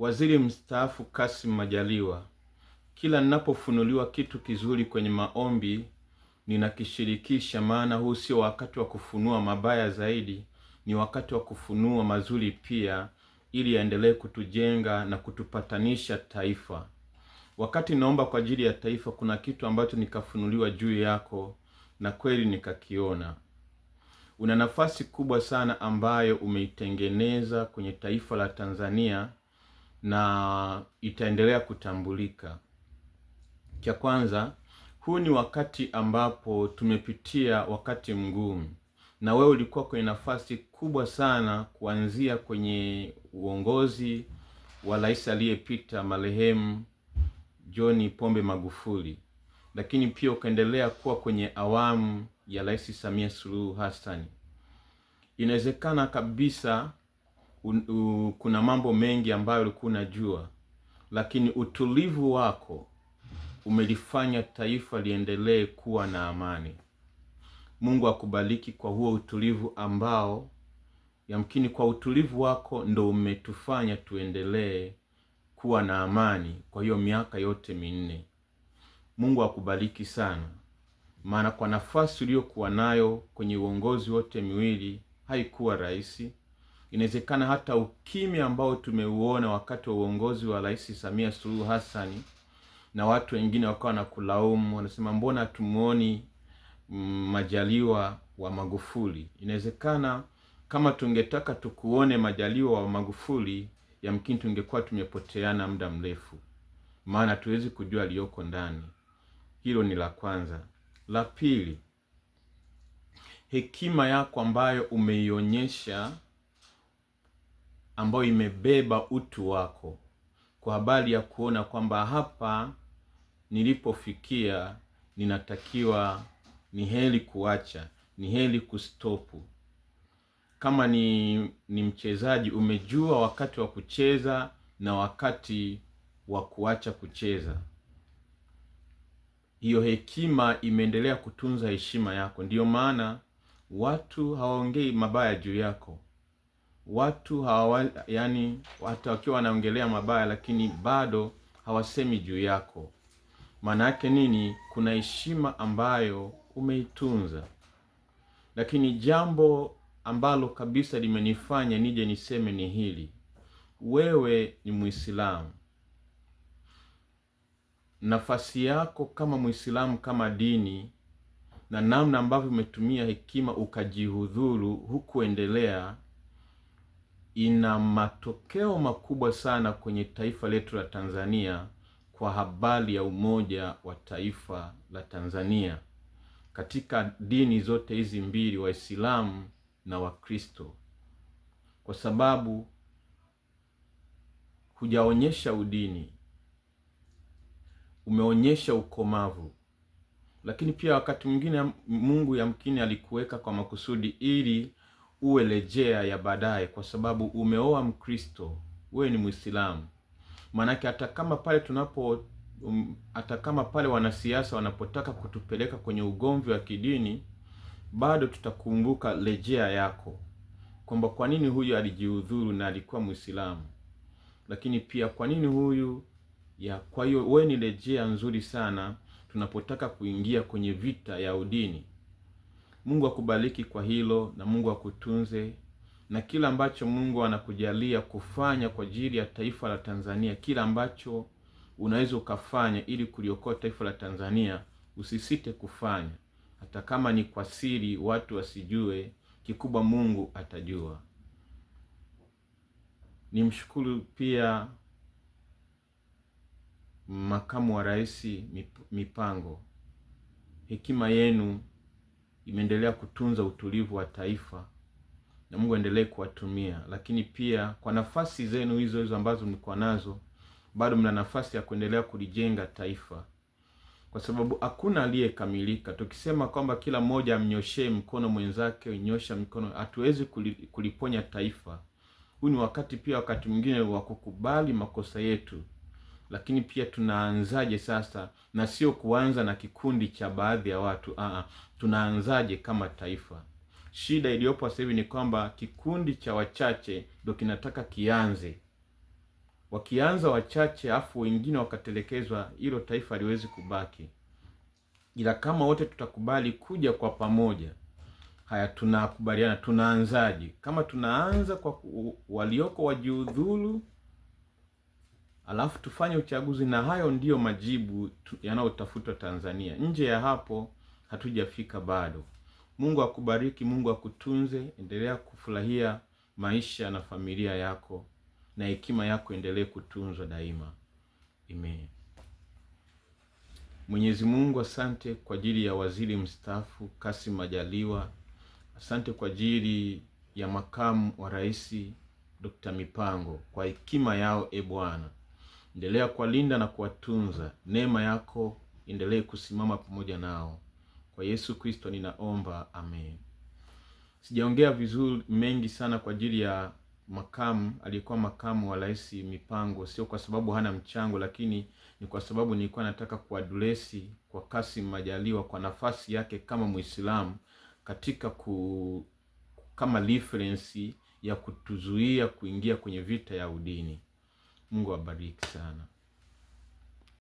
Waziri mstaafu Kassim Majaliwa: kila ninapofunuliwa kitu kizuri kwenye maombi ninakishirikisha, maana huu sio wakati wa kufunua mabaya zaidi, ni wakati wa kufunua mazuri pia, ili yaendelee kutujenga na kutupatanisha taifa. Wakati naomba kwa ajili ya taifa, kuna kitu ambacho nikafunuliwa juu yako na kweli nikakiona. Una nafasi kubwa sana ambayo umeitengeneza kwenye taifa la Tanzania na itaendelea kutambulika. Cha kwanza, huu ni wakati ambapo tumepitia wakati mgumu, na wewe ulikuwa kwenye nafasi kubwa sana, kuanzia kwenye uongozi wa rais aliyepita marehemu John Pombe Magufuli, lakini pia ukaendelea kuwa kwenye awamu ya Rais Samia Suluhu Hassan. Inawezekana kabisa kuna mambo mengi ambayo ulikuwa unajua, lakini utulivu wako umelifanya taifa liendelee kuwa na amani. Mungu akubariki kwa huo utulivu ambao yamkini kwa utulivu wako ndo umetufanya tuendelee kuwa na amani kwa hiyo miaka yote minne. Mungu akubariki sana, maana kwa nafasi uliyokuwa nayo kwenye uongozi wote miwili haikuwa rahisi. Inawezekana hata ukimya ambao tumeuona wakati wa uongozi wa Rais Samia Suluhu Hassan, na watu wengine wakawa na kulaumu, wanasema mbona tumuoni Majaliwa wa Magufuli. Inawezekana kama tungetaka tukuone Majaliwa wa Magufuli, yamkini tungekuwa tumepoteana muda mrefu, maana tuwezi kujua aliyoko ndani. Hilo ni la kwanza. La pili, hekima yako ambayo umeionyesha, ambayo imebeba utu wako, kwa habari ya kuona kwamba hapa nilipofikia ninatakiwa, ni heri kuacha, ni heri kustopu. Kama ni mchezaji, umejua wakati wa kucheza na wakati wa kuacha kucheza. Hiyo hekima imeendelea kutunza heshima yako. Ndiyo maana watu hawaongei mabaya juu yako. Watu hata wakiwa wanaongelea mabaya, lakini bado hawasemi juu yako. Maana yake nini? Kuna heshima ambayo umeitunza. Lakini jambo ambalo kabisa limenifanya nije niseme ni hili: wewe ni Muislamu. Nafasi yako kama Muislamu, kama dini, na namna ambavyo umetumia hekima ukajihudhuru hukuendelea, ina matokeo makubwa sana kwenye taifa letu la Tanzania, kwa habari ya umoja wa taifa la Tanzania katika dini zote hizi mbili, Waislamu na Wakristo. Kwa sababu hujaonyesha udini, umeonyesha ukomavu. Lakini pia wakati mwingine Mungu yamkini alikuweka kwa makusudi ili uwe rejea ya baadaye, kwa sababu umeoa Mkristo, wewe ni Muislamu. Maanake hata kama pale wanasiasa wanapotaka kutupeleka kwenye ugomvi wa kidini, bado tutakumbuka rejea yako, kwamba kwa nini huyu alijihudhuru na alikuwa Muislamu, lakini pia kwa nini huyu kwa hiyo wewe ni rejea nzuri sana tunapotaka kuingia kwenye vita ya udini. Mungu akubariki kwa hilo, na Mungu akutunze, na kila ambacho Mungu anakujalia kufanya kwa ajili ya taifa la Tanzania, kila ambacho unaweza ukafanya ili kuliokoa taifa la Tanzania, usisite kufanya. Hata kama ni kwa siri, watu wasijue, kikubwa Mungu atajua. Nimshukuru pia Makamu wa Rais Mipango. Hekima yenu imeendelea kutunza utulivu wa taifa, na Mungu endelee kuwatumia. Lakini pia kwa nafasi zenu hizo ambazo mlikuwa nazo, bado mna nafasi ya kuendelea kulijenga taifa, kwa sababu hakuna aliyekamilika. Tukisema kwamba kila mmoja amnyoshee mkono mwenzake, nyosha mkono, hatuwezi kuliponya taifa. Huu ni wakati mwingine wa kukubali makosa yetu. Lakini pia tunaanzaje sasa, na sio kuanza na kikundi cha baadhi ya watu. Tunaanzaje kama taifa? Shida iliyopo sasa hivi ni kwamba kikundi cha wachache ndio kinataka kianze. Wakianza wachache afu wengine wakatelekezwa, hilo taifa haliwezi kubaki. Ila kama wote tutakubali kuja kwa pamoja, haya, tunakubaliana tunaanzaje? Kama tunaanza kwa walioko wajiudhuru, alafu tufanye uchaguzi, na hayo ndiyo majibu yanayotafutwa Tanzania. Nje ya hapo hatujafika bado. Mungu akubariki, Mungu akutunze, endelea kufurahia maisha na familia yako, na hekima yako endelee kutunzwa daima. Amen. Mwenyezi Mungu, asante kwa ajili ya waziri mstaafu Kassim Majaliwa. Asante kwa ajili ya makamu wa rais Dr. Mipango, kwa hekima yao. Bwana, endelea kuwalinda na kuwatunza. Neema yako endelee kusimama pamoja nao. Kwa Yesu Kristo ninaomba, amen. Sijaongea vizuri mengi sana kwa ajili ya aliyekuwa makamu wa rais Mipango, sio kwa sababu hana mchango, lakini ni kwa sababu nilikuwa nataka kuadresi kwa Kassim Majaliwa kwa nafasi yake kama Muislamu katika kama reference ya kutuzuia kuingia kwenye vita ya udini. Mungu abariki sana.